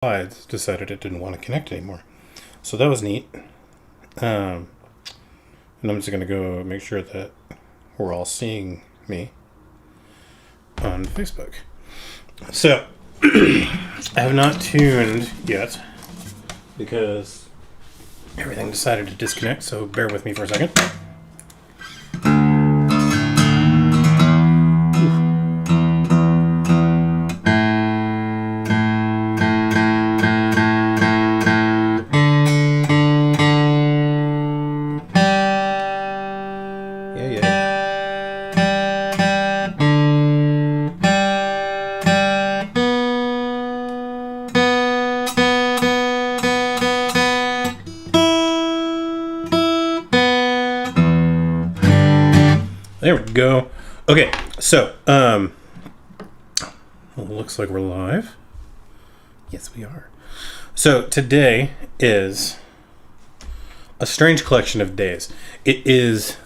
slides decided it didn't want to connect anymore. So that was neat. And I'm just going to go make sure that we're all seeing me on Facebook. So, I have not tuned yet because everything decided to disconnect, so bear with me for a second. There we go. Okay, so, looks like we're live. Yes, we are. So, today is a strange collection of days. It is,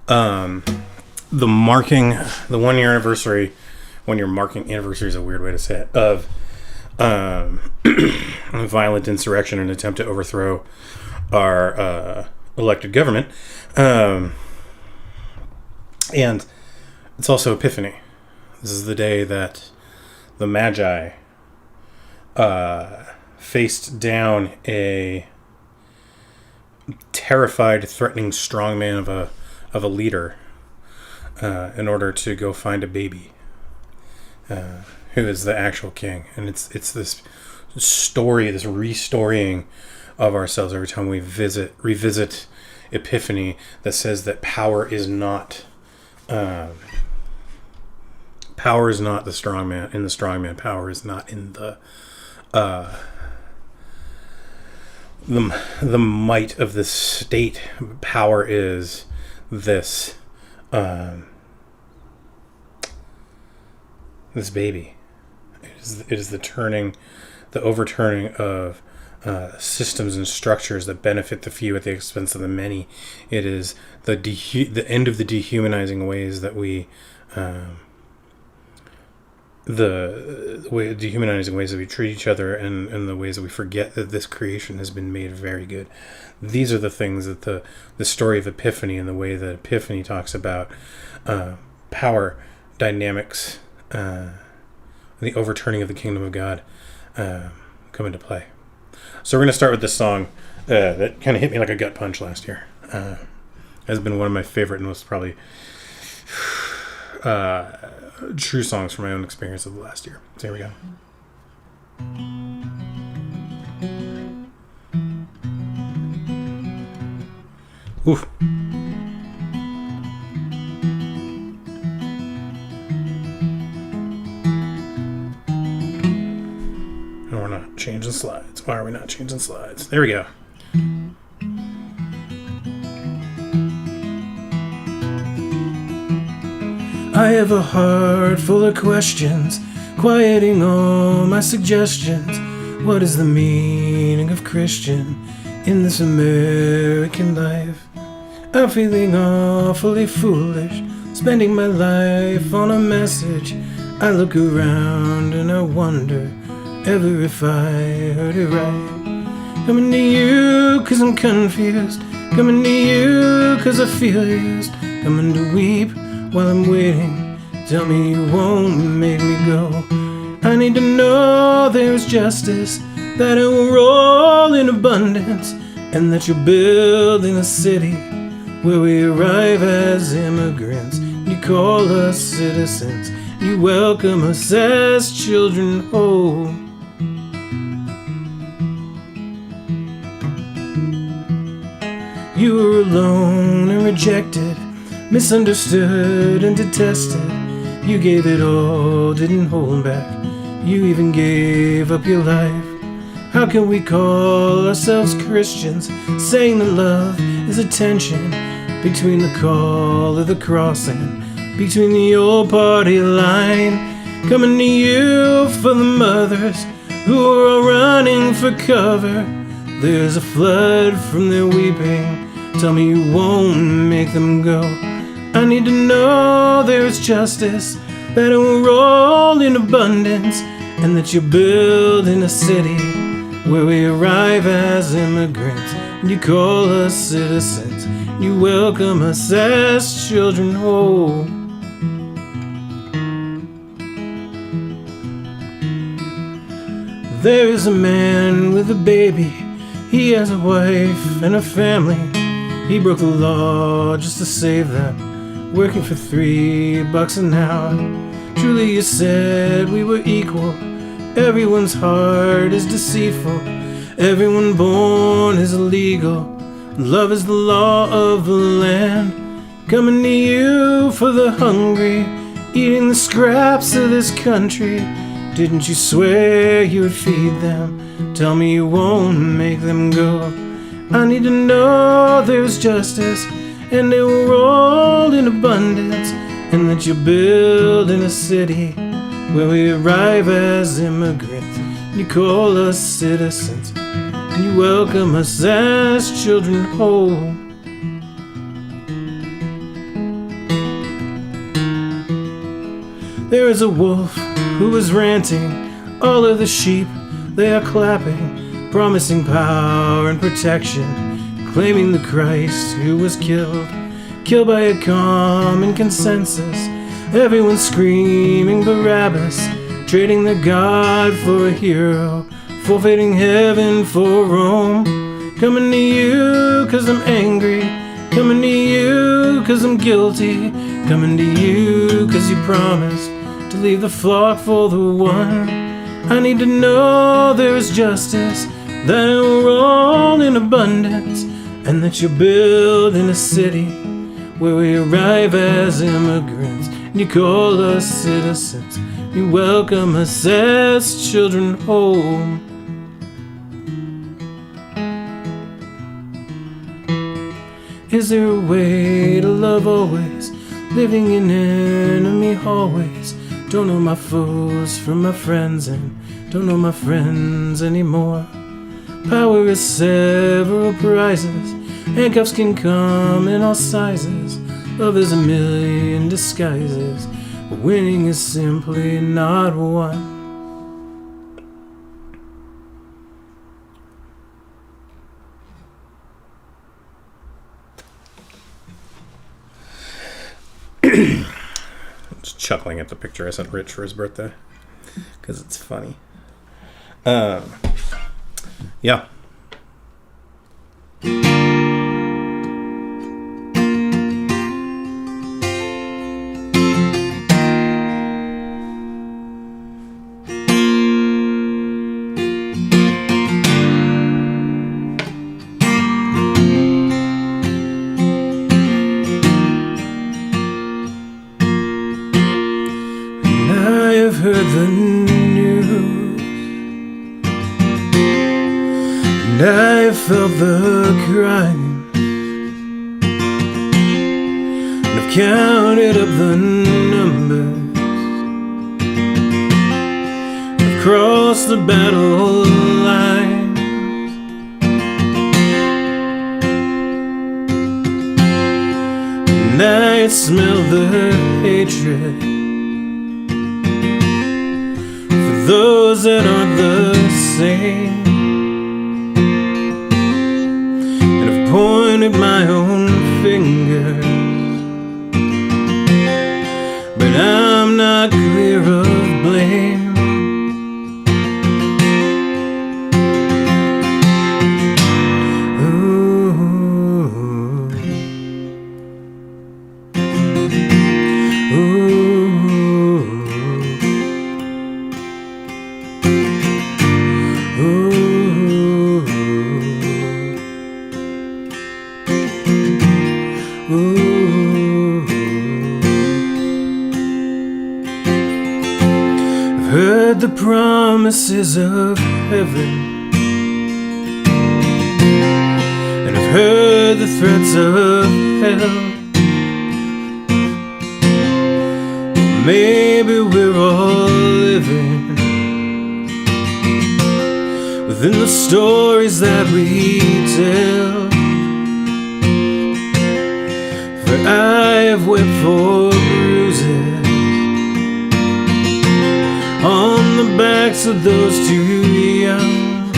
the 1 year anniversary, 1 year marking anniversary is a weird way to say it, of, violent insurrection and attempt to overthrow our, elected government. And it's also Epiphany. This is the day that the Magi faced down a terrified, threatening strongman of a leader in order to go find a baby who is the actual king. And it's this story, this restorying of ourselves every time we revisit Epiphany that says that power is not the strong man. In the strong man, power is not in the might of the state. Power is this this baby. It is the overturning of systems and structures that benefit the few at the expense of the many. It is the end of the dehumanizing ways that we dehumanizing ways that we treat each other, and the ways that we forget that this creation has been made very good. These are the things that the story of Epiphany and the way that Epiphany talks about power dynamics, the overturning of the kingdom of God come into play. So we're going to start with this song that kind of hit me like a gut punch last year. Has been one of my favorite and most probably true songs from my own experience of the last year. So here we go. Oof. And we're not changing slides. Why are we not changing slides? There we go. I have a heart full of questions, quieting all my suggestions. What is the meaning of Christian in this American life? I'm feeling awfully foolish, spending my life on a message. I look around and I wonder ever if I heard it right. Coming to you cause I'm confused, coming to you cause I feel used, coming to weep while I'm waiting. Tell me you won't make me go. I need to know there's justice, that it will roll in abundance, and that you're building a city where we arrive as immigrants. You call us citizens, you welcome us as children home. You were alone and rejected, misunderstood and detested. You gave it all, didn't hold back. You even gave up your life. How can we call ourselves Christians, saying that love is a tension between the call of the cross and between the old party line? Coming to you for the mothers who are all running for cover. There's a flood from their weeping. Tell me you won't make them go. I need to know there's justice, that it will roll in abundance, and that you're building a city where we arrive as immigrants, and you call us citizens, and you welcome us as children home. There is a man with a baby, he has a wife and a family. He broke the law just to save them, working for $3 an hour. Truly you said we were equal. Everyone's heart is deceitful. Everyone born is illegal. Love is the law of the land. Coming to you for the hungry, eating the scraps of this country. Didn't you swear you would feed them? Tell me you won't make them go. I need to know there's justice, and it will roll in abundance, and that you're building a city where we arrive as immigrants, and you call us citizens, and you welcome us as children home. There is a wolf who is ranting, all of the sheep, they are clapping, promising power and protection, claiming the Christ who was killed by a common consensus. Everyone screaming Barabbas, trading their God for a hero, forfeiting heaven for Rome. Coming to you cause I'm angry, coming to you cause I'm guilty, coming to you cause you promised to leave the flock for the one. I need to know there is justice, that it will roll in abundance, and that you're building a city where we arrive as immigrants, and you call us citizens, you welcome us as children home. Is there a way to love always, living in enemy hallways? Don't know my foes from my friends, and don't know my friends anymore. Power is several prizes, handcuffs can come in all sizes. Love is a million disguises, but winning is simply not one. Just chuckling at the picture I sent Rich for his birthday because it's funny. Yeah. I've heard the news, and I've felt the crime, and I've counted up the numbers, I've crossed the battle lines, and I smell the hatred those that aren't the same, and I've pointed my own fingers, but I'm not clear of blame. Heard the promises of heaven, and I've heard the threats of hell. Maybe we're all living within the stories that we tell. For I have wept for bruises on the backs of those too young.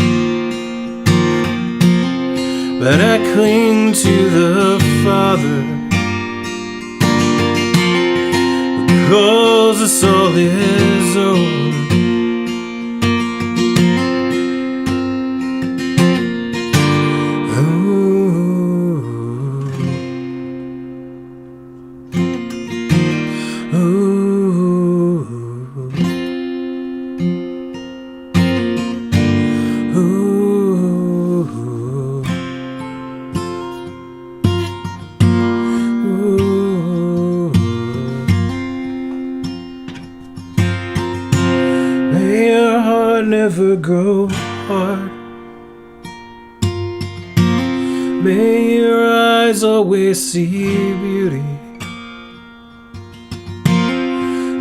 But I cling to the Father who calls us all his own. May your heart never grow hard. May your eyes always see beauty.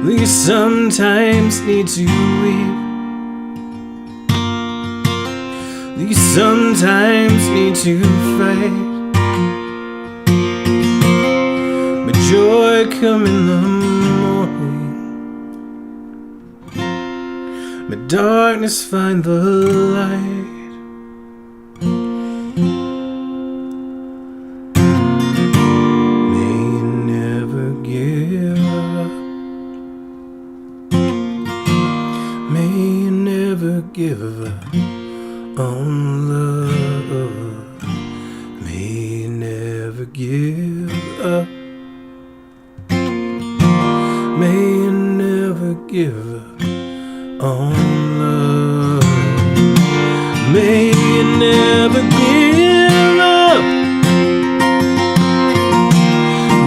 We sometimes need to weep. We sometimes need to fight. But joy come in the morning. But darkness find the light. May you never give up. May you never give up on love. May you never give up. May you never give up on love. May you never give up.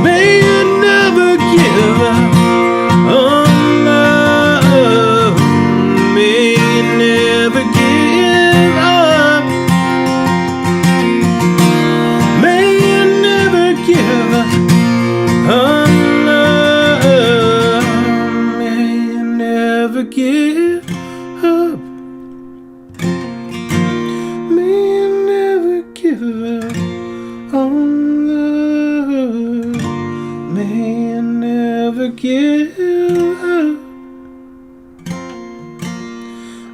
May you never give up on love. May you never give up. May you never give up on love. May you never give up. May you never give up on love. May you never give up.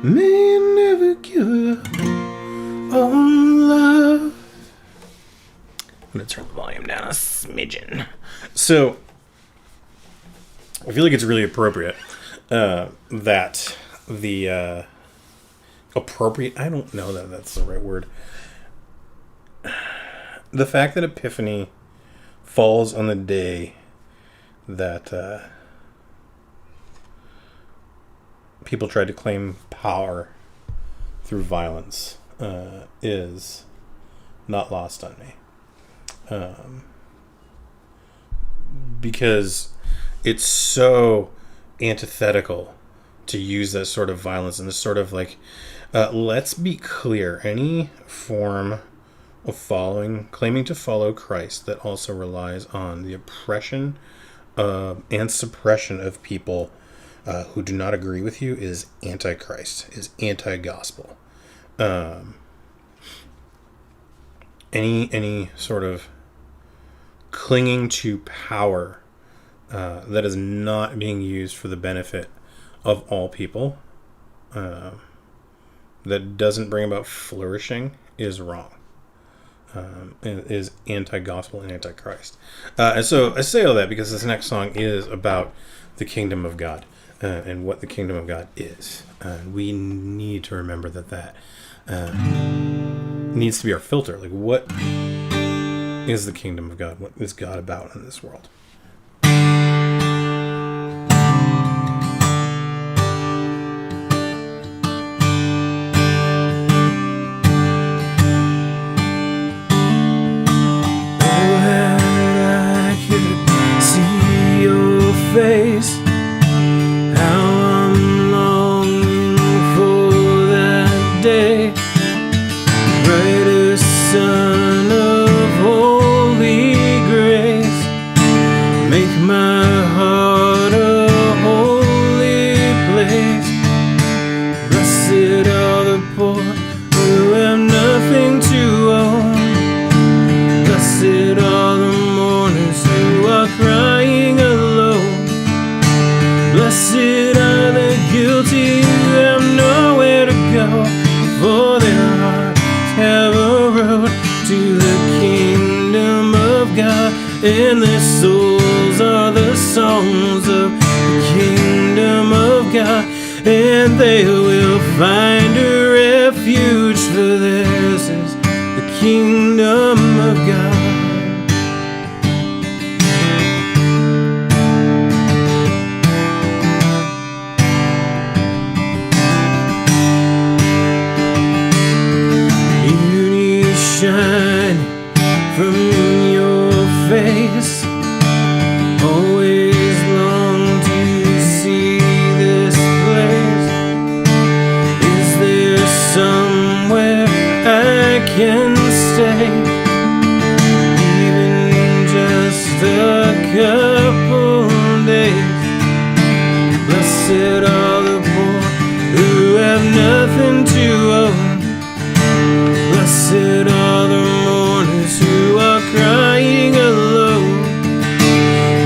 May you never give up on love. I'm gonna turn the volume down a smidgen. So, I feel like it's really appropriate that the appropriate, I don't know that that's the right word. The fact that Epiphany falls on the day that people tried to claim power through violence is not lost on me. Because it's so antithetical to use that sort of violence and this sort of like, let's be clear, any form of claiming to follow Christ that also relies on the oppression and suppression of people who do not agree with you is anti-Christ, is anti-gospel. Any sort of clinging to power that is not being used for the benefit of all people, that doesn't bring about flourishing, is wrong. Is anti-gospel and anti-Christ. And so I say all that because this next song is about the kingdom of God and what the kingdom of God is. We need to remember that needs to be our filter. Like, what is the kingdom of God? What is God about in this world? Face, how I'm longing for that day, brightest sun of holy grace, and their souls are the songs of the kingdom of God, and they will find a refuge, for theirs is the kingdom of God. Shine from your face. Always long to see this place. Is there somewhere I can stay? Even just a couple days. Blessed are the poor who have nothing to owe. Blessed are the mourners who are crying alone.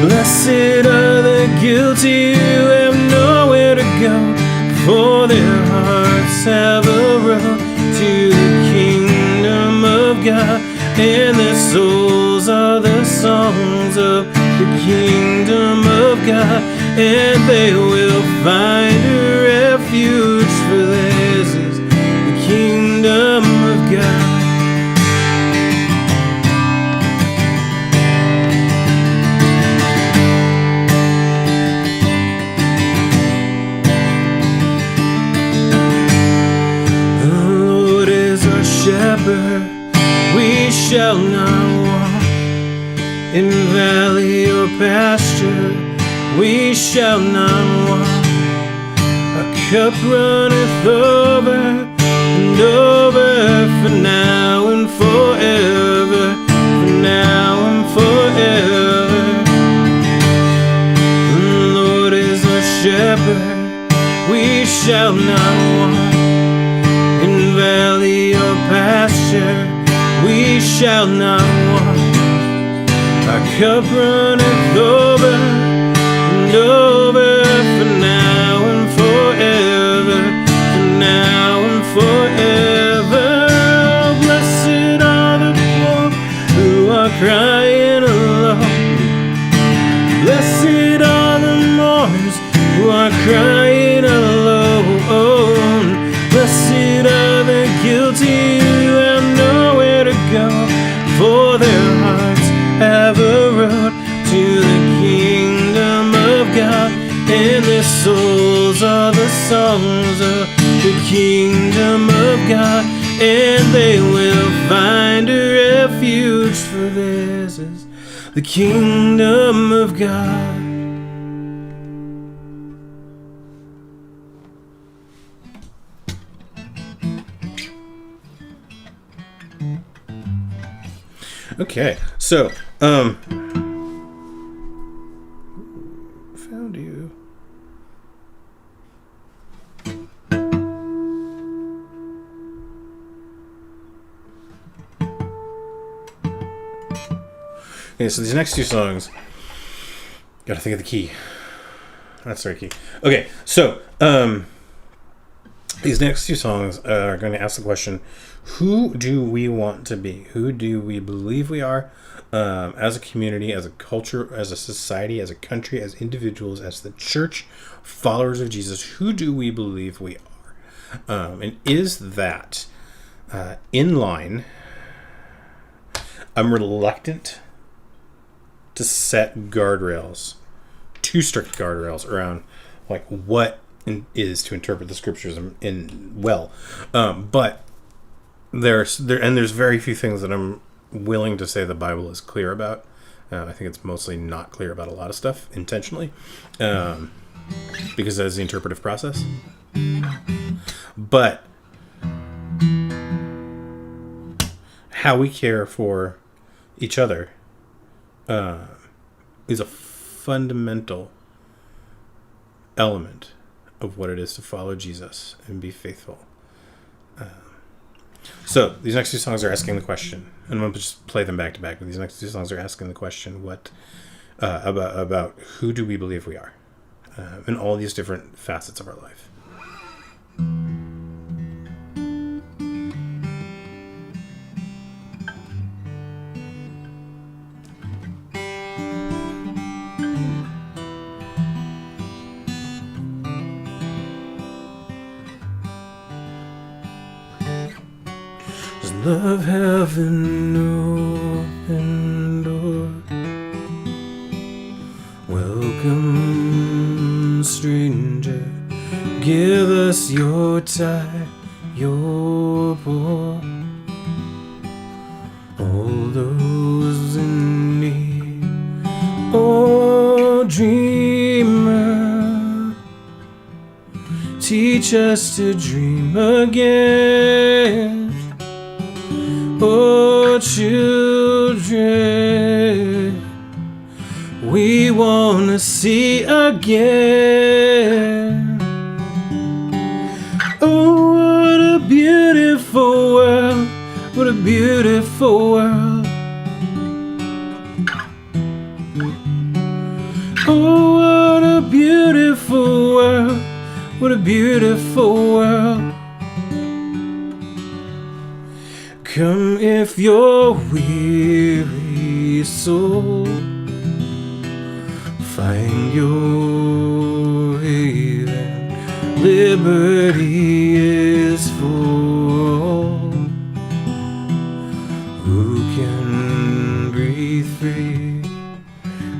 Blessed are the guilty who have nowhere to go, for their hearts have a road to the kingdom of God, and their souls are the songs of the kingdom of God, and they will find a refuge, for theirs is the kingdom of God. Shepherd, we shall not want. In valley or pasture, we shall not want. Our cup runneth over and over, for now and forever, for now and forever. The Lord is our shepherd, we shall not want. In valley or pasture, we shall not want. Our cup runneth over and over, for now and forever, for now and forever. Blessed are the poor who are crying alone. Blessed are the mourners who are crying alone. Blessed are the guilty who have nowhere to go, for their hearts have a road to the kingdom of God, and their souls are the songs of the kingdom of God, and they will find a refuge, for theirs is the kingdom of God. Okay, so, found you. Okay, so these next two songs, gotta think of the key. That's the right key. Okay, so, these next two songs are going to ask the question, who do we want to be? Who do we believe we are as a community, as a culture, as a society, as a country, as individuals, as the church, followers of Jesus? Who do we believe we are? And is that in line? I'm reluctant to set guardrails, too strict guardrails around like what is to interpret the scriptures in well, but there's very few things that I'm willing to say the Bible is clear about. I think it's mostly not clear about a lot of stuff intentionally, because that is the interpretive process. But how we care for each other is a fundamental element of what it is to follow Jesus and be faithful. So these next two songs are asking the question, and I'm going to just play them back to back. But these next two songs are asking the question: what about who do we believe we are, in all these different facets of our life. love have an open door. Welcome, stranger. Give us your time, your pour. All those in need. Oh, dreamer, teach us to dream again. Oh, children, we wanna see again. Oh, what a beautiful world, what a beautiful world. Oh, what a beautiful world, what a beautiful world. Come if you're weary soul, find your haven. Liberty is for all who can breathe free.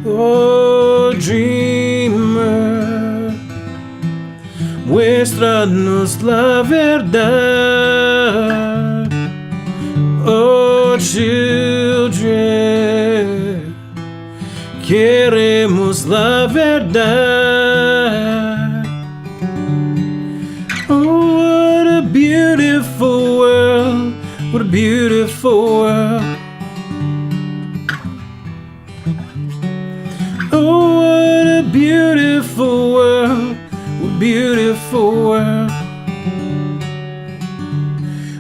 Oh, dreamer, muéstranos la verdad. Oh, children, queremos la verdad. Oh, what a beautiful world, what a beautiful world. Oh, what a beautiful world, what a beautiful world.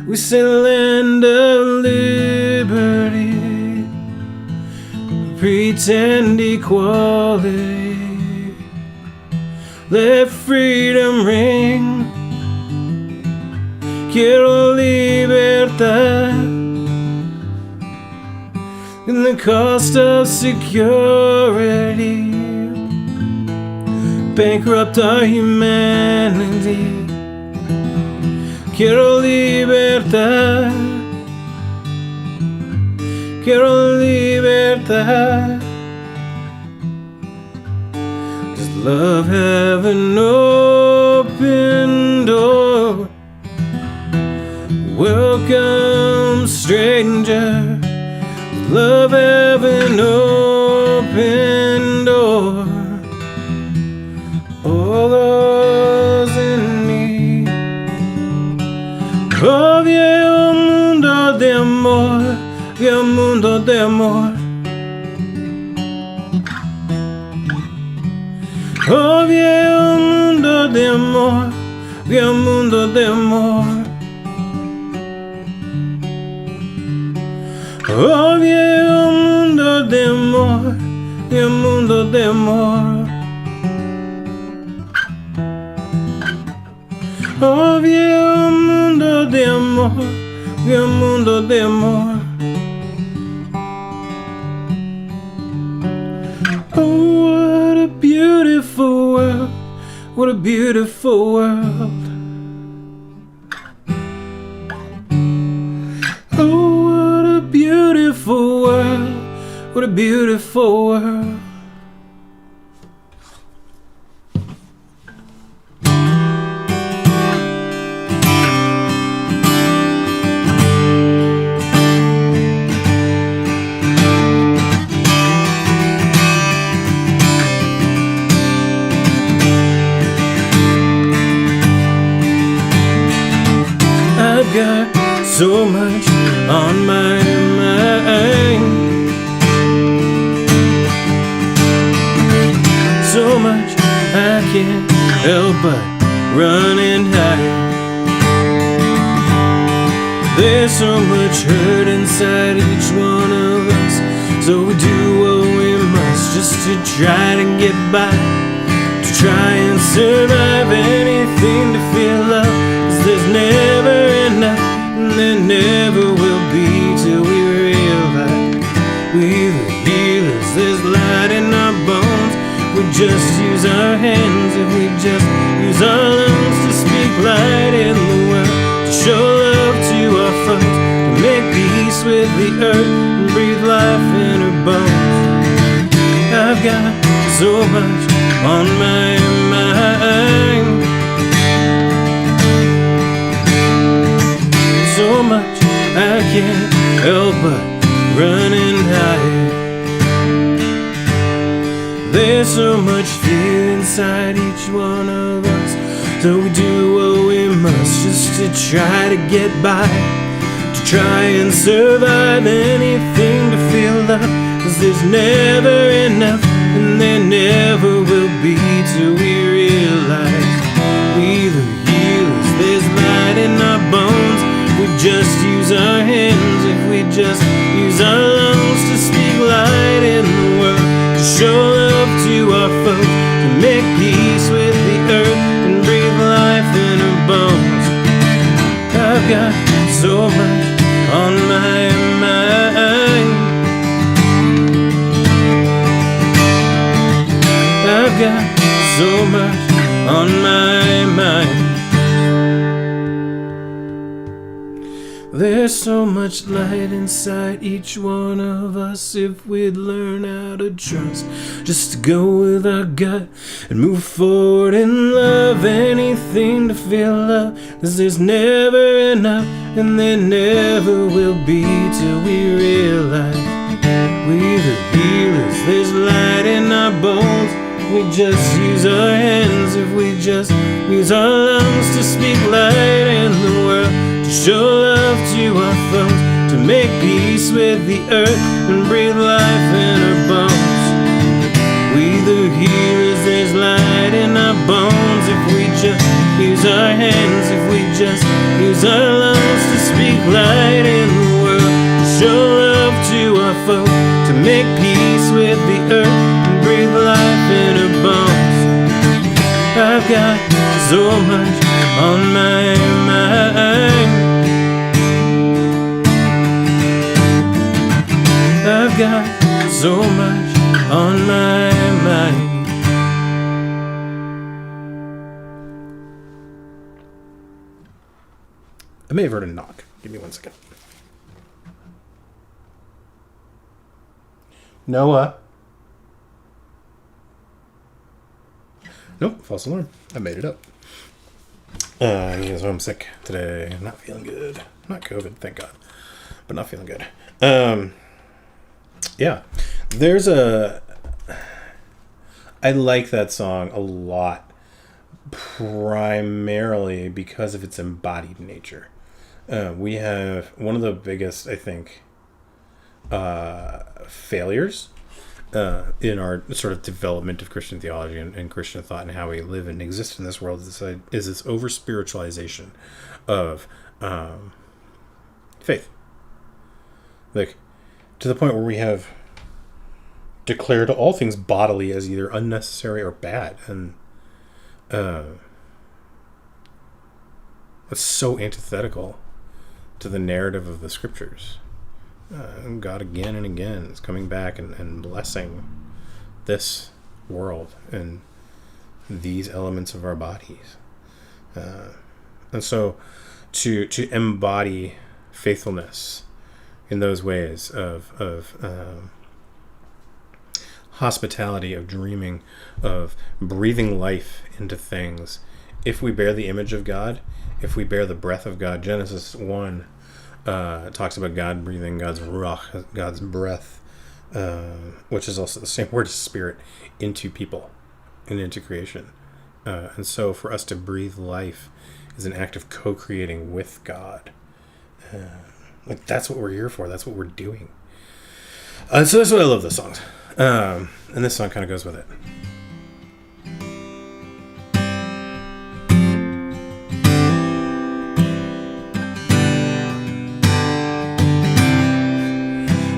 We say land of liberty, pretend equality. Let freedom ring. Quiero libertad. And the cost of security bankrupt our humanity. Quiero libertad, quiero libertad. Does love have an open door? Welcome, stranger. Does love have an open door? All those in need. Oh, viejo mundo de amor, viejo mundo de amor. Oh, viejo mundo de amor, viejo mundo de amor. Oh, viejo mundo de amor, viejo mundo de amor. Oh, viejo mundo de amor, viejo mundo de amor. Oh, what a beautiful world, what a beautiful world. Oh, what a beautiful world, what a beautiful world. I've got so much on my mind, so much I can't help but run and hide. There's so much hurt inside each one of us, so we do what we must just to try to get by, to try and survive. Anything to feel love, 'cause there's never enough, and there never will be till we realize we're the healers. There's light in our bones. We just use our hands, if we just use our lungs to speak light in the world, to show love to our friends, to make peace with the earth and breathe life in her bones. I've got so much on my mind, so much I can't help but run and hide. There's so much fear inside each one of us, so we do what we must just to try to get by, to try and survive anything to feel love. 'Cause there's never enough, and there never will be, till we realize we the healers. There's light in our bones. We just use our hands, if we just use our lungs to speak light in the world, to show love to our folks, to make peace with the earth and breathe life in her bones. I've got so much on my mind. I've got so much on my mind. There's so much light inside each one of us, if we'd learn how to trust, just to go with our gut and move forward in love. Anything to feel love, 'cause there's never enough, and there never will be, till we realize we the healers. There's light in our bones. We just use our hands, if we just use our lungs to speak light in the world, to show love to our folks, to make peace with the earth and breathe life in our bones. We the healers, there's light in our bones, if we just use our hands, if we just use our lungs to speak light in the world, to show love to our folks, to make peace with the earth and breathe life in our bones. I've got so much on my mind. I've got so much on my mind. I may have heard a knock. Give me 1 second. Noah. Nope, false alarm. I made it up. So I'm sick today. Not feeling good. Not COVID, thank God. But not feeling good. Yeah. There's I like that song a lot, primarily because of its embodied nature. We have one of the biggest, I think, failures in our sort of development of Christian theology and Christian thought and how we live and exist in this world is this over-spiritualization of faith. Like, to the point where we have declared all things bodily as either unnecessary or bad. And it's so antithetical to the narrative of the scriptures. God again and again is coming back and blessing this world and these elements of our bodies. And so to embody faithfulness in those ways of hospitality, of dreaming, of breathing life into things, if we bear the image of God, if we bear the breath of God. Genesis 1 talks about God breathing, God's ruach, God's breath, which is also the same word as spirit, into people and into creation. And so for us to breathe life is an act of co-creating with God. Like, that's what we're here for. That's what we're doing. So that's why I love this song. And this song kind of goes with it.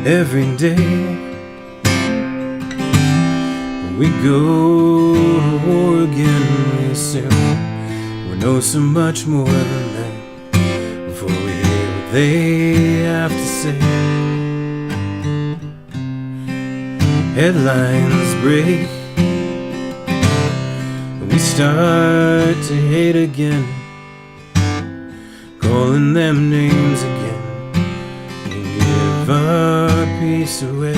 Every day we go to war again, we assume we know so much more than that before we hear what they have to say. Headlines break and we start to hate again, calling them names again, peace away.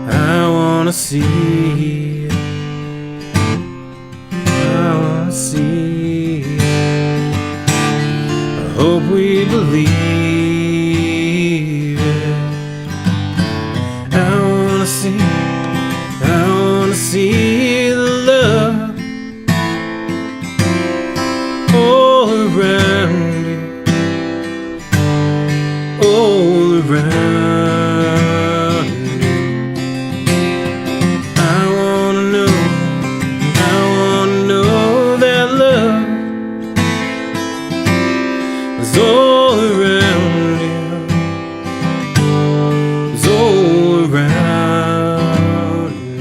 I wanna see it. I wanna see it. I hope we believe it. I wanna see the love all around you, all around you. I wanna know that love is all around you, is all around you.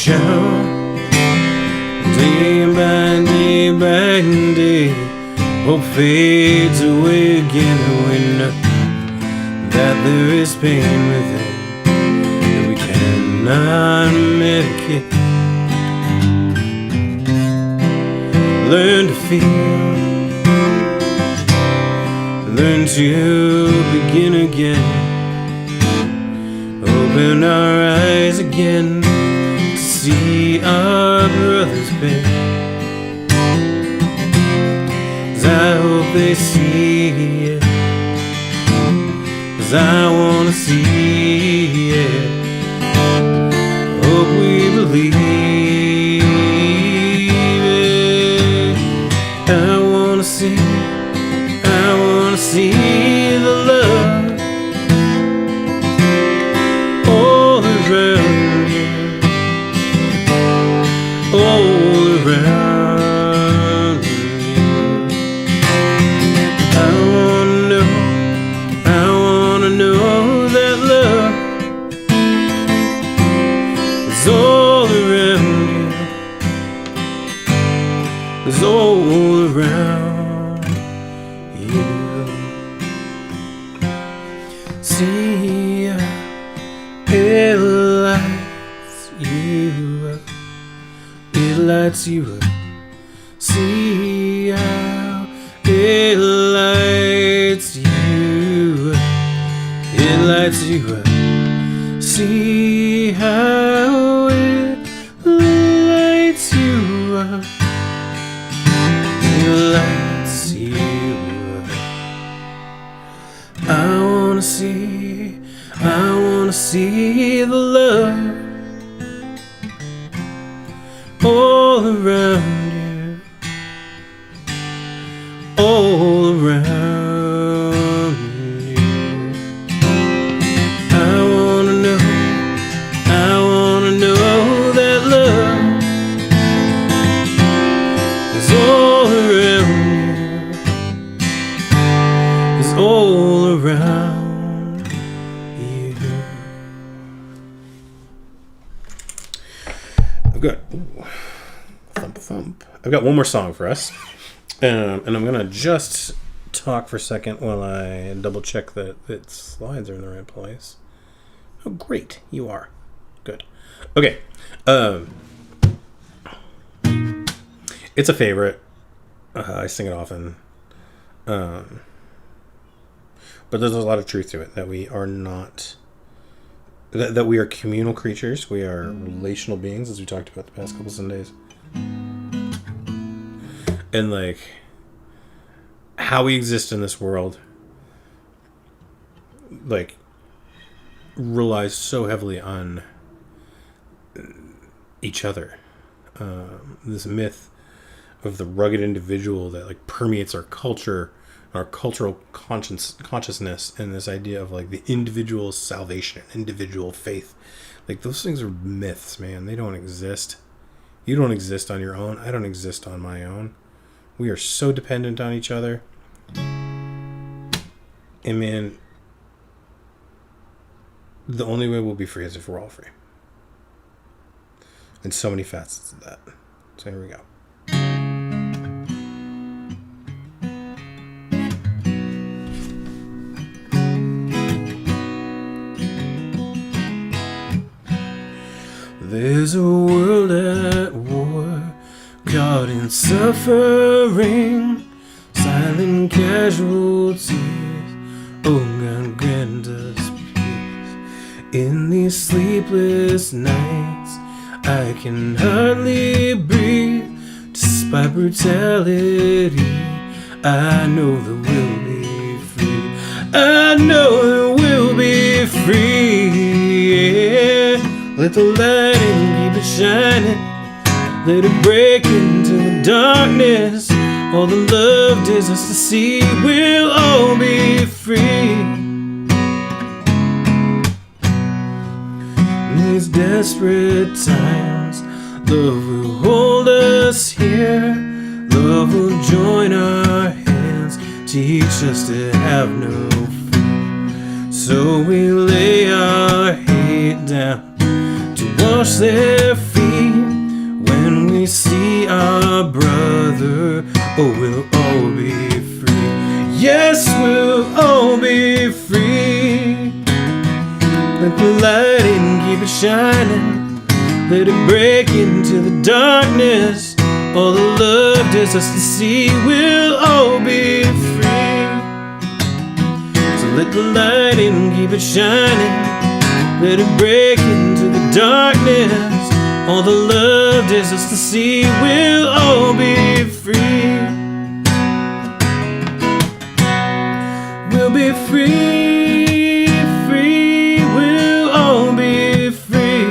Shout day by day, hope fades away again, and we know that there is pain within that we cannot medicate. Learn to feel, learn to begin again, open our eyes again, see our brother's pain. 'Cause I hope they see it, 'cause I wanna see it. Hope we believe it. I wanna see the love all around you, all around you. I wanna know that love is all around you, is all around you. See, it lights you up. It lights you up. See how it lights you up. It lights you up. See how it lights you up. It lights you up. I wanna see the love all around you, all around you. I wanna know that love is all around you, is all around you. I've got one more song for us, and I'm gonna just talk for a second while I double check that its slides are in the right place. Oh, great, you are. Good. Okay. It's a favorite. I sing it often. But there's a lot of truth to it, that we are not... That we are communal creatures. We are relational beings, as we talked about the past couple Sundays. And, like, how we exist in this world, like, relies so heavily on each other. This myth of the rugged individual that, like, permeates our culture, our cultural consciousness, and this idea of, like, the individual salvation, individual faith. Like, those things are myths, man. They don't exist. You don't exist on your own. I don't exist on my own. We are so dependent on each other. And, man, the only way we'll be free is if we're all free. And so many facets of that. So here we go. There's a world at war, caught in suffering, silent casualties. Oh God, grant us peace. In these sleepless nights, I can hardly breathe. Despite brutality, I know that we'll be free. I know that we'll be free. Yeah. Let the light in, keep it shining. Let it break into the darkness. All the love dares us to see, we'll all be free. In these desperate times, love will hold us here. Love will join our hands, teach us to have no fear. So we lay our hate down to wash their feet. When we see our brother, oh, we'll all be free. Yes, we'll all be free. Let the light in, keep it shining. Let it break into the darkness. All the love dares us to see, we'll all be free. So let the light in, keep it shining. Let it break into the darkness. All the love dares us to see, we'll all be free. We'll be free, free, we'll all be free.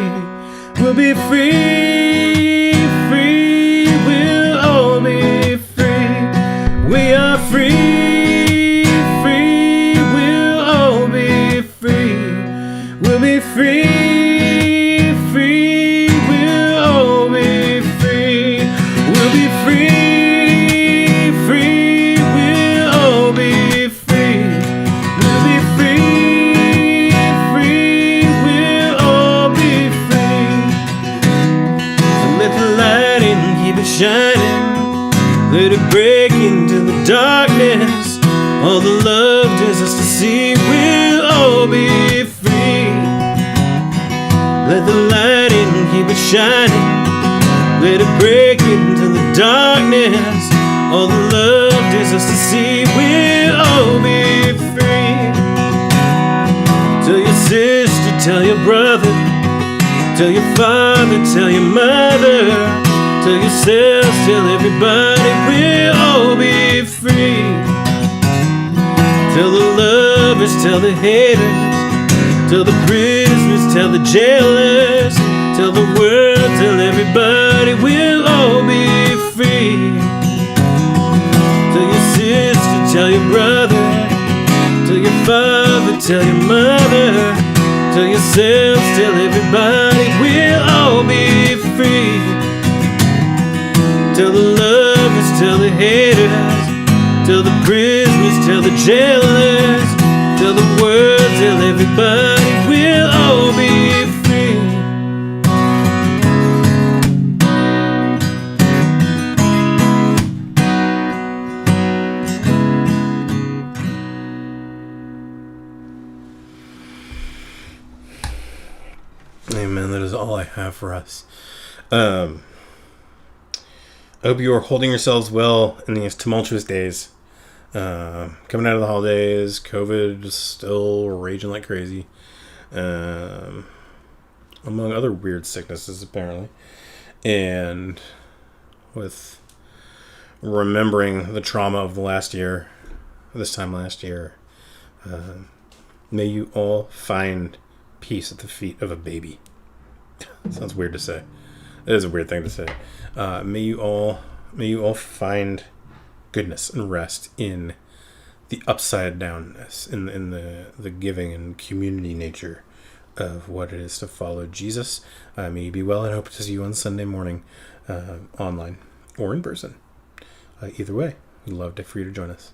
We'll be free, free, we'll all be free. We are free, free, we'll all be free. We'll be free, free, we'll all be free. We'll be free, free, we'll all be free. We'll be free, free, we'll all be free. So let the light in, keep it shining. Let it break into the darkness. All the love dares us to see, we'll all be free. Let the light in, keep it shining. Let it break into the darkness. All the love dares us to see, we'll all be free. Tell your sister, tell your brother, tell your father, tell your mother, tell yourselves, tell everybody, we'll all be free. Tell the lovers, tell the haters, tell the prisoners, tell the jailers, tell the world, tell everybody, we'll all be free. Tell your sister, tell your brother, tell your father, tell your mother, tell yourselves, tell everybody, we'll all be free. Tell the lovers, tell the haters, tell the prisoners, tell the jailers, tell the world, tell everybody, we'll all be free. Amen. That is all I have for us. I hope you are holding yourselves well in these tumultuous days. Coming out of the holidays, COVID is still raging like crazy. Among other weird sicknesses, apparently. And with remembering the trauma of the last year, this time last year, may you all find peace at the feet of a baby. Sounds weird to say. It is a weird thing to say. May you all find goodness and rest in the upside downness, in the giving and community nature of what it is to follow Jesus. May you be well, and hope to see you on Sunday morning, online or in person. Either way, we'd love for you to join us.